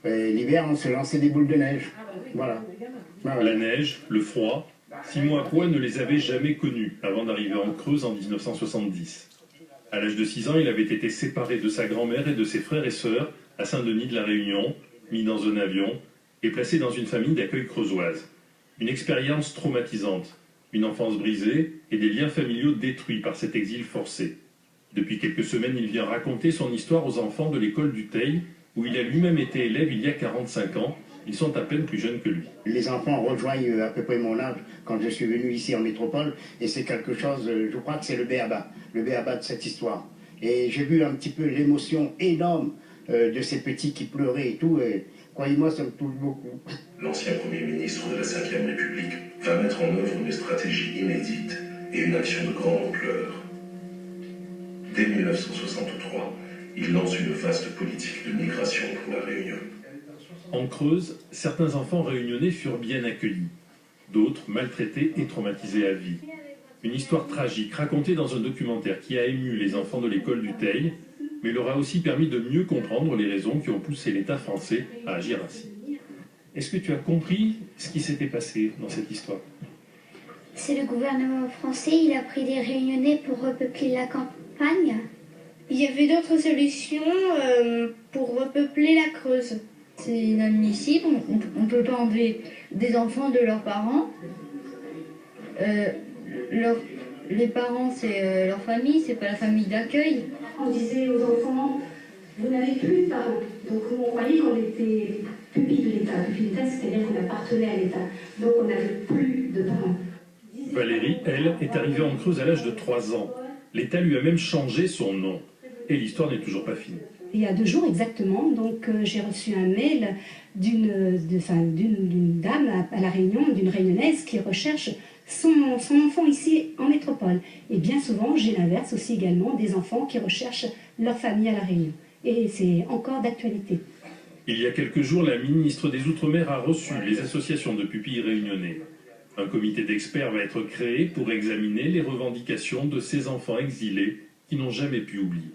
L'hiver, on se lançait des boules de neige. Voilà. La neige, le froid, Simon Apois ne les avait jamais connus avant d'arriver en Creuse en 1970. À l'âge de 6 ans, il avait été séparé de sa grand-mère et de ses frères et sœurs à Saint-Denis de la Réunion, mis dans un avion et placé dans une famille d'accueil creusoise. Une expérience traumatisante, une enfance brisée et des liens familiaux détruits par cet exil forcé. Depuis quelques semaines, il vient raconter son histoire aux enfants de l'école du Teil, où il a lui-même été élève il y a 45 ans. Ils sont à peine plus jeunes que lui. Les enfants rejoignent à peu près mon âge quand je suis venu ici en métropole, et c'est quelque chose, je crois que c'est le b.a.-ba de cette histoire. Et j'ai vu un petit peu l'émotion énorme de ces petits qui pleuraient et tout, et croyez-moi, ça me touche beaucoup. L'ancien Premier ministre de la Ve République va mettre en œuvre une stratégie inédite et une action de grande ampleur. Dès 1963, il lance une vaste politique de migration pour la Réunion. En Creuse, certains enfants réunionnais furent bien accueillis, d'autres maltraités et traumatisés à vie. Une histoire tragique racontée dans un documentaire qui a ému les enfants de l'école du Teil, mais leur a aussi permis de mieux comprendre les raisons qui ont poussé l'État français à agir ainsi. Est-ce que tu as compris ce qui s'était passé dans cette histoire? C'est le gouvernement français, il a pris des Réunionnais pour repeupler la campagne. Il y avait d'autres solutions pour repeupler la Creuse. C'est inadmissible, on ne peut pas enlever des enfants de leurs parents. Les parents, c'est leur famille, c'est pas la famille d'accueil. On disait aux enfants, vous n'avez plus de parents. Donc on croyait qu'on était pupille de l'État. Pupille de l'État, c'est-à-dire qu'on appartenait à l'État. Donc on n'avait plus de parents. Valérie, elle, est arrivée en Creuse à l'âge de 3 ans. L'État lui a même changé son nom. Et l'histoire n'est toujours pas finie. Il y a 2 jours exactement, donc j'ai reçu un mail d'une dame à La Réunion, d'une réunionnaise qui recherche son enfant ici en métropole. Et bien souvent, j'ai l'inverse aussi également, des enfants qui recherchent leur famille à La Réunion. Et c'est encore d'actualité. Il y a quelques jours, la ministre des Outre-mer a reçu les associations de pupilles réunionnais. Un comité d'experts va être créé pour examiner les revendications de ces enfants exilés qui n'ont jamais pu oublier.